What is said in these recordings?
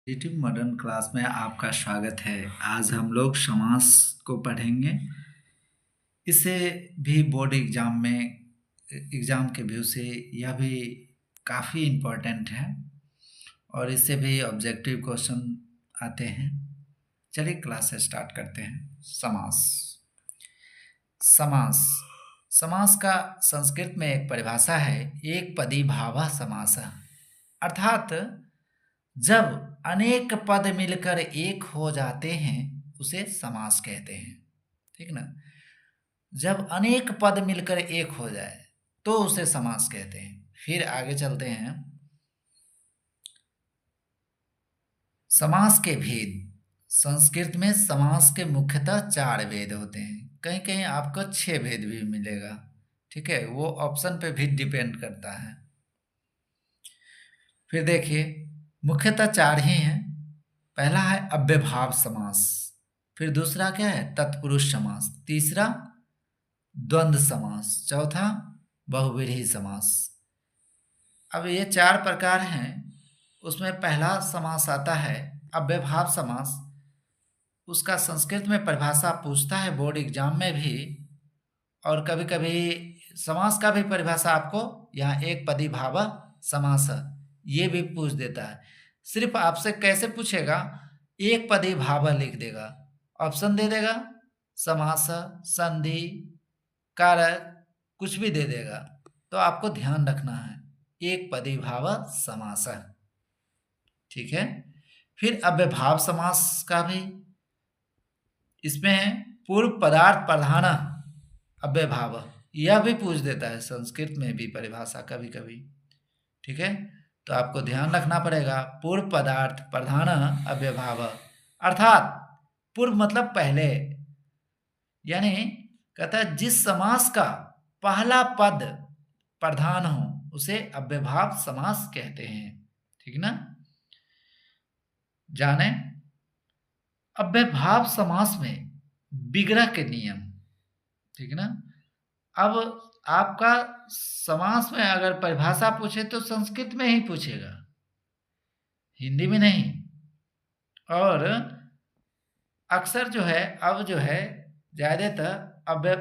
Creative modern class में आपका स्वागत है। आज हम लोग समास को पढ़ेंगे। इसे भी बोर्ड एग्जाम के व्यू से यह भी काफ़ी इम्पोर्टेंट है और इससे भी ऑब्जेक्टिव क्वेश्चन आते हैं। चलिए क्लास स्टार्ट करते हैं। समास। समास समास का संस्कृत में एक परिभाषा है, एक पदी भावः समासः, अर्थात जब अनेक पद मिलकर एक हो जाते हैं उसे समास कहते हैं। ठीक ना? जब अनेक पद मिलकर एक हो जाए तो उसे समास कहते हैं। फिर आगे चलते हैं। समास के भेद। संस्कृत में समास के मुख्यतः 4 भेद होते हैं। कहीं कहीं आपको 6 भेद भी मिलेगा। ठीक है, वो ऑप्शन पे भी डिपेंड करता है। फिर देखिए, मुख्यतः 4 ही हैं। पहला है अव्ययभाव समास, फिर दूसरा क्या है तत्पुरुष समास, तीसरा द्वंद्व समास, चौथा बहुव्रीहि समास। अब ये 4 प्रकार हैं। उसमें पहला समास आता है अव्ययभाव समास। उसका संस्कृत में परिभाषा पूछता है बोर्ड एग्जाम में भी, और कभी कभी समास का भी परिभाषा आपको यहाँ एक पदी भाव समास ये भी पूछ देता है। सिर्फ आपसे कैसे पूछेगा, एक पदी भाव लिख देगा, ऑप्शन दे देगा, समास, संधि, कारक कुछ भी दे देगा। तो आपको ध्यान रखना है एक पदी भाव समास। ठीक है। फिर अव्ययभाव समास का भी, इसमें पूर्व पदार्थ प्रधान अव्ययभाव यह भी पूछ देता है संस्कृत में भी परिभाषा कभी कभी। ठीक है, तो आपको ध्यान रखना पड़ेगा पूर्व पदार्थ प्रधान अव्ययभाव, अर्थात पूर्व मतलब पहले, यानी कहता है जिस समास का पहला पद प्रधान हो उसे अव्ययभाव समास कहते हैं। ठीक ना? जाने अव्ययभाव समास में विग्रह के नियम। ठीक ना? अब आपका समास में अगर परिभाषा पूछे तो संस्कृत में ही पूछेगा, हिंदी में नहीं। और अक्सर जो है अब जो है ज़्यादातर अव्यय,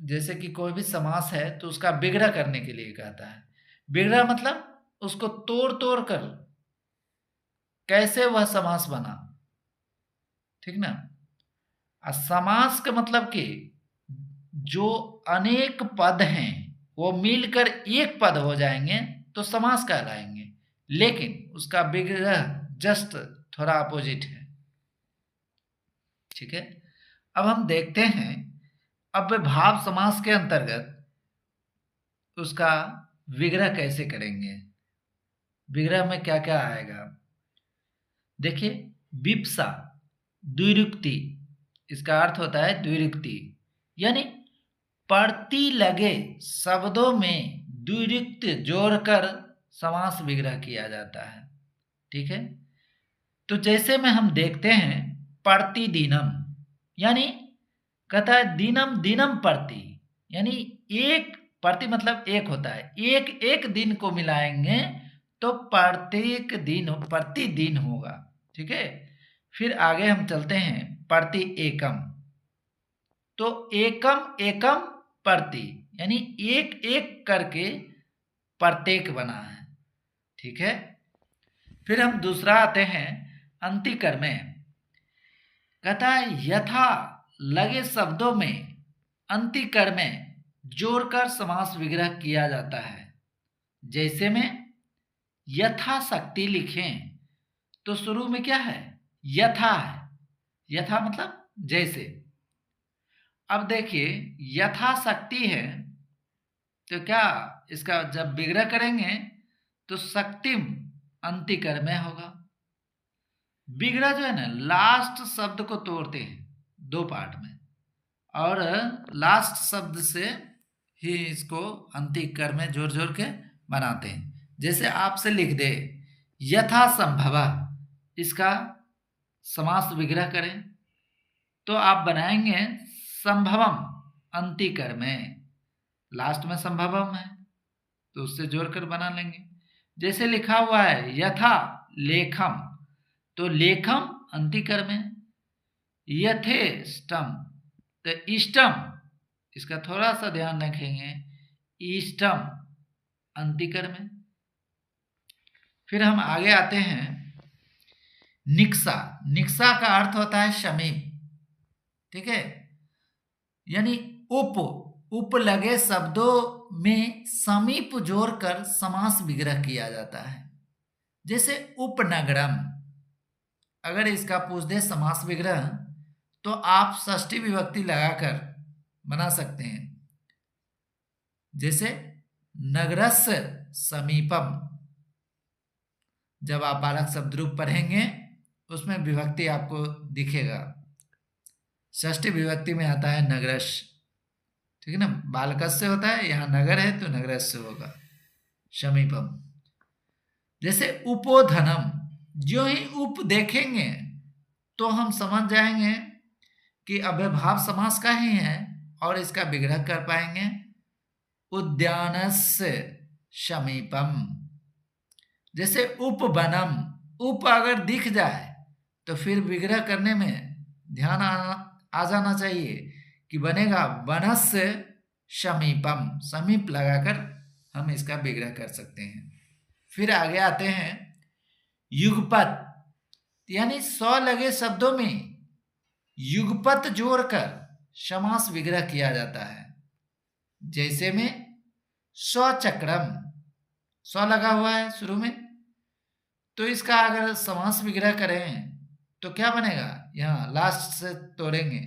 जैसे कि कोई भी समास है तो उसका विग्रह करने के लिए कहता है। विग्रह मतलब उसको तोड़ तोड़ कर कैसे वह समास बना। ठीक ना? समास का मतलब कि जो अनेक पद हैं वो मिलकर एक पद हो जाएंगे तो समास कहलाएंगे, लेकिन उसका विग्रह जस्ट थोड़ा अपोजिट है। ठीक है, अब हम देखते हैं अव्ययभाव समास के अंतर्गत उसका विग्रह कैसे करेंगे। विग्रह में क्या क्या आएगा देखिए। विप्सा द्विरुक्ति, इसका अर्थ होता है द्विरुक्ति, यानी पड़ती लगे शब्दों में द्विरुक्त जोड़कर समास विग्रह किया जाता है। ठीक है, तो जैसे में हम देखते हैं पड़ती दिनम, यानी कहता है दिनम दिनम पड़ती, यानी एक प्रति मतलब एक होता है, एक एक दिन को मिलाएंगे तो प्रत्येक दिन प्रतिदिन होगा। ठीक है, फिर आगे हम चलते हैं प्रति एकम, तो एकम एकम प्रति, यानी एक एक करके प्रत्येक बना है। ठीक है, फिर हम दूसरा आते हैं अंतिकर में। कहता है यथा लगे शब्दों में अंतिकर में जोड़कर समास विग्रह किया जाता है। जैसे में यथाशक्ति लिखें तो शुरू में क्या है यथा है, यथा मतलब जैसे। अब देखिए यथाशक्ति है तो क्या इसका जब विग्रह करेंगे तो शक्तिम अंतिकर में होगा। विग्रह जो है ना लास्ट शब्द को तोड़ते हैं 2 पार्ट में, और लास्ट शब्द से ही इसको अंतिकर में जोड़ जोड़ के बनाते हैं। जैसे आपसे लिख दे यथा संभव, इसका समास विग्रह करें तो आप बनाएंगे संभवम अंतिकर में, लास्ट में संभवम है तो उससे जोड़कर बना लेंगे। जैसे लिखा हुआ है यथा लेखम, तो लेखम अंतिकर में, यथेष्टम तो इष्टम, इसका थोड़ा सा ध्यान रखेंगे, इष्टम अंतिकर में। फिर हम आगे आते हैं निक्सा। निक्सा का अर्थ होता है समीप, ठीक है, यानी उप लगे शब्दों में समीप जोड़कर समास विग्रह किया जाता है। जैसे उपनगरम, अगर इसका पूछ दे समास विग्रह तो आप षष्ठी विभक्ति लगाकर बना सकते हैं। जैसे नगरस्य समीपम, जब आप बालक शब्द रूप पढ़ेंगे उसमें विभक्ति आपको दिखेगा, षष्ठी विभक्ति में आता है नगरस्य, ठीक है ना, बालकस्य होता है, यहाँ नगर है तो नगरस्य होगा, समीपम। जैसे उपोधनम, जो ही उप देखेंगे तो हम समझ जाएंगे कि अव्ययभाव समास का ही है और इसका विग्रह कर पाएंगे, उद्यानस्य समीपम। जैसे उपवनम, उप अगर दिख जाए तो फिर विग्रह करने में ध्यान आ जाना चाहिए कि बनेगा वनस्य समीपम, समीप लगाकर हम इसका विग्रह कर सकते हैं। फिर आगे आते हैं युगपत, यानी सौ लगे शब्दों में युगपत जोड़कर समास विग्रह किया जाता है। जैसे में स्वचक्रम, स्व लगा हुआ है शुरू में, तो इसका अगर समास विग्रह करें तो क्या बनेगा, यहाँ लास्ट से तोड़ेंगे,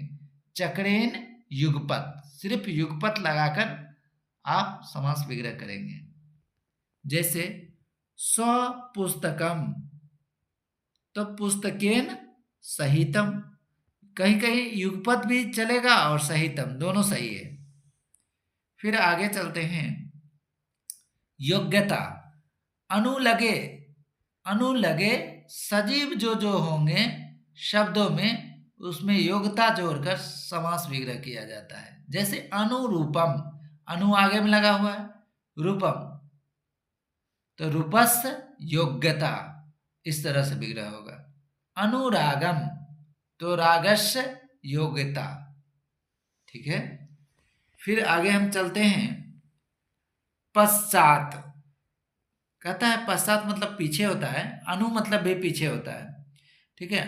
चक्रेन युगपत, सिर्फ युगपत लगाकर आप समास विग्रह करेंगे। जैसे स्वपुस्तकम, तो पुस्तकेन सहितम, कहीं कहीं युगपत भी चलेगा और सहितम, दोनों सही है। फिर आगे चलते हैं योग्यता। अनुलगे सजीव जो होंगे शब्दों में, उसमें योग्यता जोड़कर समास विग्रह किया जाता है। जैसे अनुरूपम, अनु आगे में लगा हुआ है, रूपम तो रूपस्य योग्यता, इस तरह से विग्रह होगा। अनुरागम तो रागस्य योग्यता, ठीक है। फिर आगे हम चलते हैं पश्चात। कहता है पश्चात मतलब पीछे होता है, अनु मतलब भी पीछे होता है, ठीक है।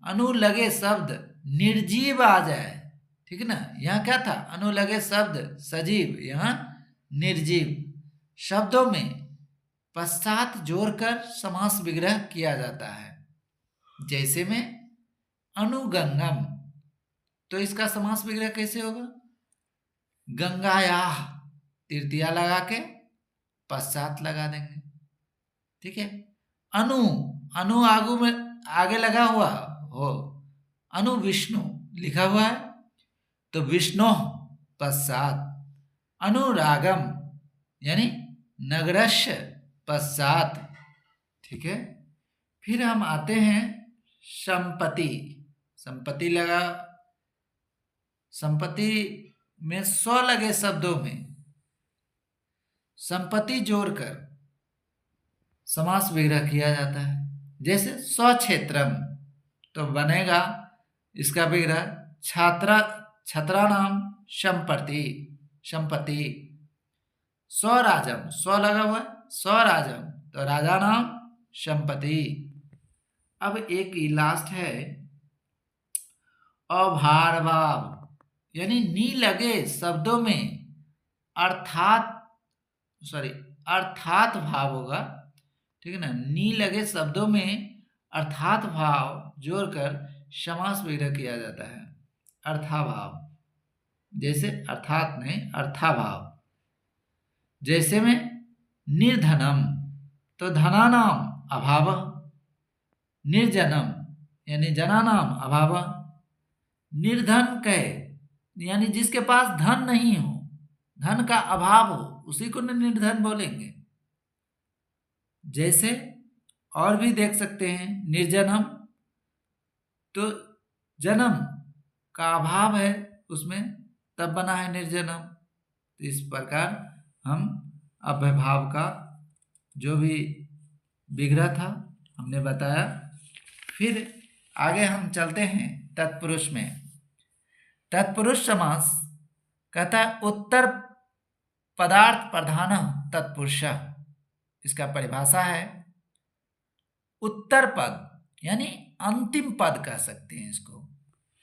अनु लगे शब्द निर्जीव आ जाए, ठीक है ना, यहाँ क्या था, अनु लगे शब्द सजीव, यहाँ निर्जीव, शब्दों में पश्चात जोड़कर समास विग्रह किया जाता है। जैसे में अनुगंगम, तो इसका समास विग्रह कैसे होगा, गंगायाः तृतीया लगा के पश्चात लगा देंगे, ठीक है। अनु आगे लगा हुआ हो, अनु विष्णु लिखा हुआ है तो विष्णु पश्चात, अनुरागम यानी नगरस्य पश्चात, ठीक है। फिर हम आते हैं संपत्ति। संपत्ति लगा, संपत्ति में स्व लगे शब्दों में संपत्ति जोड़कर समास विग्रह किया जाता है। जैसे स्वक्षेत्रम, तो बनेगा इसका विग्रह छात्राणाम संपत्ति, संपत्ति। स्वराजम, स्व लगा हुआ स्वराजम तो राजा नाम संपत्ति। अब एक लास्ट है अभारभाव, यानी नी लगे शब्दों में अर्थात भाव होगा, ठीक है ना, नी लगे शब्दों में अर्थात भाव जोड़कर समास विग्रह किया जाता है, अर्थाभाव। जैसे अर्थात नहीं, अर्थाभाव। जैसे में निर्धनम, तो धनानाम अभाव, निर्जनम यानी जनानाम अभाव। निर्धन कहे यानी जिसके पास धन नहीं हो, धन का अभाव हो, उसी को निर्धन बोलेंगे। जैसे और भी देख सकते हैं निर्जनम, तो जन्म का अभाव है उसमें, तब बना है निर्जनम। तो इस प्रकार हम अव्ययभाव का जो भी विग्रह था हमने बताया। फिर आगे हम चलते हैं तत्पुरुष में। तत्पुरुष समास कहता है उत्तर पदार्थ प्रधान तत्पुरुष। इसका परिभाषा है उत्तर पद यानी अंतिम पद कह सकते हैं इसको,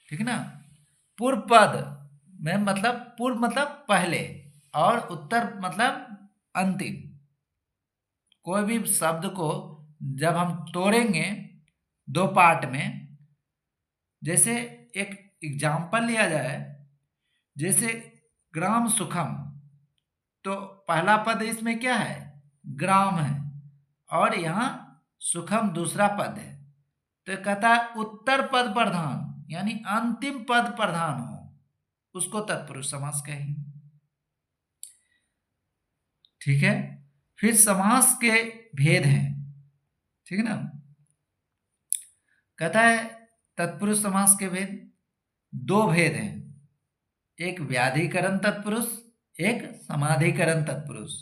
ठीक है ना। पूर्व पद में मतलब पूर्व मतलब पहले और उत्तर मतलब अंतिम। कोई भी शब्द को जब हम तोड़ेंगे दो पार्ट में, जैसे एक एग्जाम्पल लिया जाए, जैसे ग्राम सुखम, तो पहला पद इसमें क्या है, ग्राम है, और यहाँ सुखम दूसरा पद है। तो कहता है उत्तर पद प्रधान यानी अंतिम पद प्रधान हो, उसको तत्पुरुष समास कहेंगे, ठीक है। फिर समास के भेद हैं, ठीक है ना। कहता है तत्पुरुष समास के भेद, दो भेद हैं, एक व्याधिकरण तत्पुरुष, एक समाधिकरण तत्पुरुष।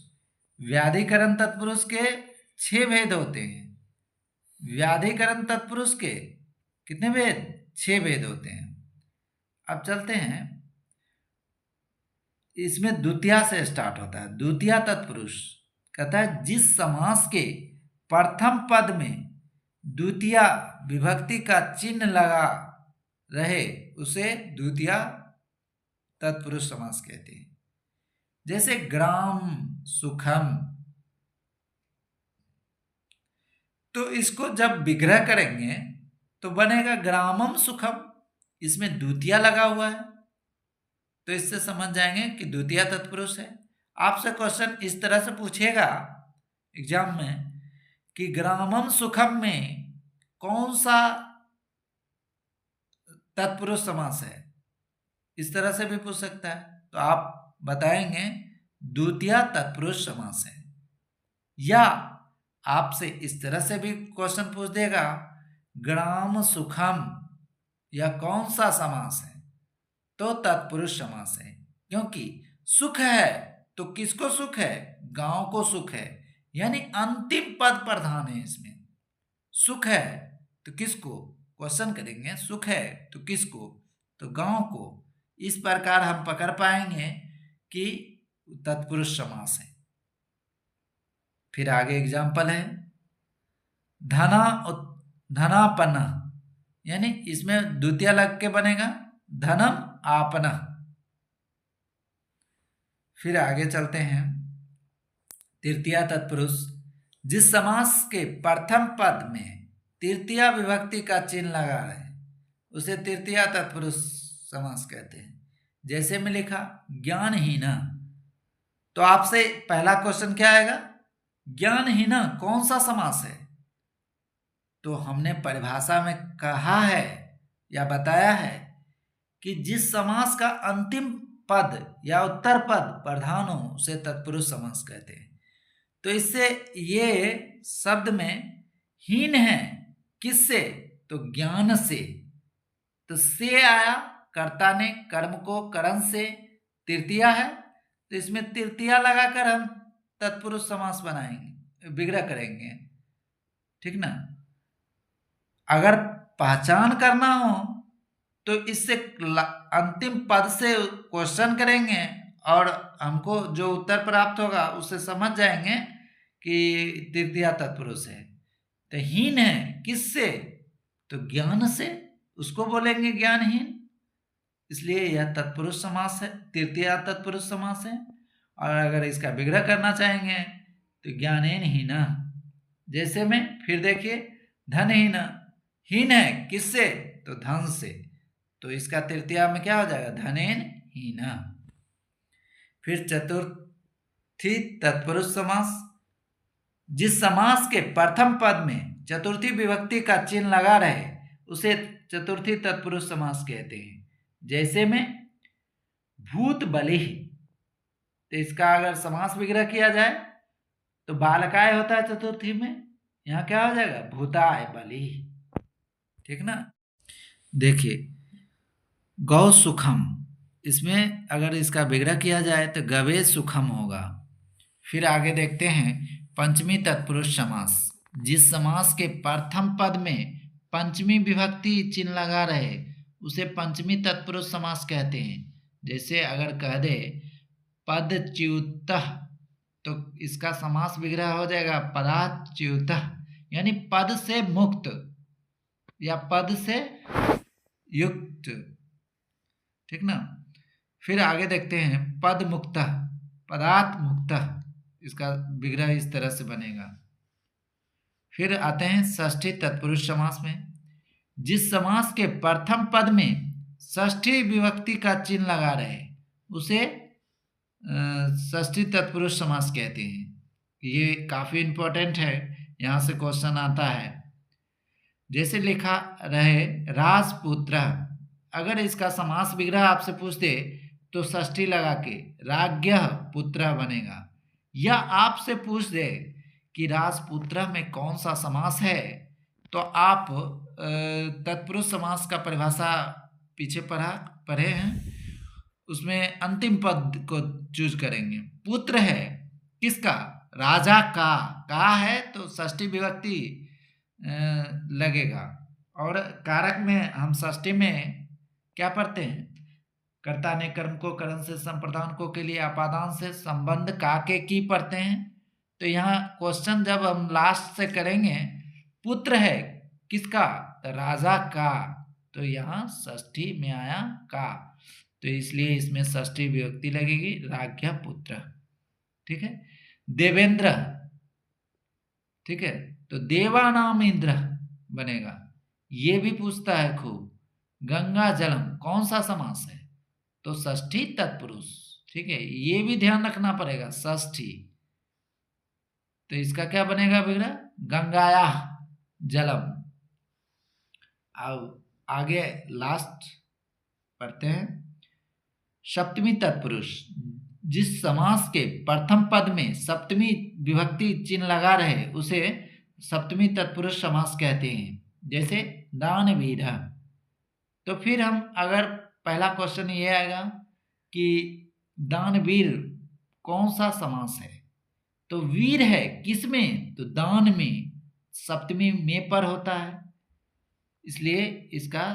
व्याधिकरण तत्पुरुष के 6 भेद होते हैं, व्याधिकरण तत्पुरुष के कितने भेद, 6 भेद होते हैं। अब चलते हैं, इसमें द्वितीया से स्टार्ट होता है। द्वितीया तत्पुरुष कहता है जिस समास के प्रथम पद में द्वितीया विभक्ति का चिन्ह लगा रहे उसे द्वितीया तत्पुरुष समास कहते हैं। जैसे ग्राम सुखम, तो इसको जब विग्रह करेंगे तो बनेगा ग्रामम सुखम, इसमें द्वितीया लगा हुआ है, तो इससे समझ जाएंगे कि द्वितीया तत्पुरुष है। आपसे क्वेश्चन इस तरह से पूछेगा एग्जाम में कि ग्रामम सुखम में कौन सा तत्पुरुष समास है, इस तरह से भी पूछ सकता है, तो आप बताएंगे द्वितीया तत्पुरुष समास है। या आपसे इस तरह से भी क्वेश्चन पूछ देगा ग्राम सुखम यह कौन सा समास है, तो तत्पुरुष समास है, क्योंकि सुख है तो किसको सुख है, गांव को सुख है, यानी अंतिम पद प्रधान है इसमें। सुख है तो किसको, क्वेश्चन करेंगे सुख है तो किसको, तो गांव को। इस प्रकार हम पकड़ पाएंगे कि तत्पुरुष समास है। फिर आगे एग्जाम्पल है धनापन, यानी इसमें द्वितीय लग के बनेगा धनम आपन। फिर आगे चलते हैं, तृतीया तत्पुरुष जिस समास के प्रथम पद में तृतीया विभक्ति का चिन्ह लगा है उसे तृतीया तत्पुरुष समास कहते हैं। जैसे में लिखा ज्ञानहीन, तो आपसे पहला क्वेश्चन क्या आएगा, ज्ञानहीन कौन सा समास है, तो हमने परिभाषा में कहा है या बताया है कि जिस समास का अंतिम पद या उत्तर पद प्रधान हो उसे तत्पुरुष समास कहते हैं। तो इससे ये शब्द में हीन है, किससे, तो ज्ञान से। तो से आया, कर्ता ने कर्म को करण से, तृतीया है तो इसमें तृतीया लगाकर हम तत्पुरुष समास बनाएंगे, विग्रह करेंगे, ठीक ना। अगर पहचान करना हो तो इससे अंतिम पद से क्वेश्चन करेंगे और हमको जो उत्तर प्राप्त होगा उससे समझ जाएंगे कि तृतीया तत्पुरुष है। तो हीन है किससे, तो ज्ञान से, उसको बोलेंगे ज्ञानहीन, इसलिए यह तत्पुरुष समास है, तृतीया तत्पुरुष समास है। और अगर इसका विग्रह करना चाहेंगे तो ज्ञानेन हीन, जैसे में फिर देखिए धनहीन, हीन है किससे, तो धन से, तो इसका तृतीया में क्या हो जाएगा, धनेन हीन। फिर चतुर्थी तत्पुरुष समास जिस समास के प्रथम पद में चतुर्थी विभक्ति का चिन्ह लगा रहे उसे चतुर्थी तत्पुरुष समास कहते हैं। जैसे में भूत बलि, तो इसका अगर समास विग्रह किया जाए तो बालकाय होता है चतुर्थी में, यहाँ क्या हो जाएगा, भूताय बलि, ठीक ना। देखिए गौ सुखम, इसमें अगर इसका विग्रह किया जाए तो गवे सुखम होगा। फिर आगे देखते हैं पंचमी तत्पुरुष समास जिस समास के प्रथम पद में पंचमी विभक्ति चिन्ह लगा रहे उसे पंचमी तत्पुरुष समास कहते हैं। जैसे अगर कह दे पदच्युतः, तो इसका समास विग्रह हो जाएगा पदाच्युतः, यानी पद से मुक्त या पद से युक्त, ठीक ना। फिर आगे देखते हैं पद मुक्तः, पदात् मुक्तः, इसका विग्रह इस तरह से बनेगा। फिर आते हैं षष्ठी तत्पुरुष समास में। जिस समास के प्रथम पद में षष्ठी विभक्ति का चिन्ह लगा रहे उसे षष्ठी तत्पुरुष समास कहते हैं। ये काफी इंपॉर्टेंट है, यहां से क्वेश्चन आता है। जैसे लिखा रहे राजपुत्र, अगर इसका समास विग्रह आपसे पूछ दे तो षष्ठी लगा के राज्ञः पुत्र बनेगा। या आपसे पूछ दे कि राजपुत्र में कौन सा समास है, तो आप तत्पुरुष समास का परिभाषा पीछे पढ़े हैं, उसमें अंतिम पद को चूज करेंगे। पुत्र है किसका? राजा का है तो षष्ठी विभक्ति लगेगा। और कारक में हम षष्ठी में क्या पढ़ते हैं? कर्ता ने कर्म को करण से संप्रदान को के लिए अपादान से संबंध का के की पढ़ते हैं। तो यहाँ क्वेश्चन जब हम लास्ट से करेंगे, पुत्र है किसका? राजा का, तो यहाँ षष्ठी में आया का, तो इसलिए इसमें षष्ठी विभक्ति लगेगी राज्ञः पुत्र, ठीक है। देवेंद्र, ठीक है, तो देवानाम इंद्र बनेगा। ये भी पूछता है खूब। गंगा जलम कौन सा समास है? तो षष्ठी तत्पुरुष, ठीक है, ये भी ध्यान रखना पड़ेगा षष्ठी। तो इसका क्या बनेगा विग्रह? गंगाया जलम। अब आगे लास्ट पढ़ते हैं सप्तमी तत्पुरुष। जिस समास के प्रथम पद में सप्तमी विभक्ति चिन्ह लगा रहे उसे सप्तमी तत्पुरुष समास कहते हैं। जैसे दानवीर, तो फिर हम अगर पहला क्वेश्चन ये आएगा कि दानवीर कौन सा समास है, तो वीर है किसमें? तो दान में, सप्तमी में पर होता है, इसलिए इसका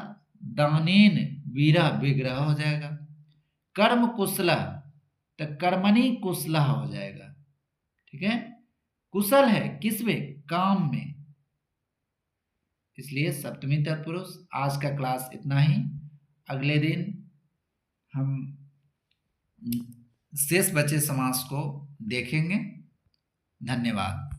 दानेन वीरा विग्रह हो जाएगा। कर्म कुशला, तो कर्मणि कुशला हो जाएगा, ठीक है। कुशल है किसमें? काम में, इसलिए सप्तमी तत्पुरुष। आज का क्लास इतना ही। अगले दिन हम शेष बचे समास को देखेंगे। धन्यवाद।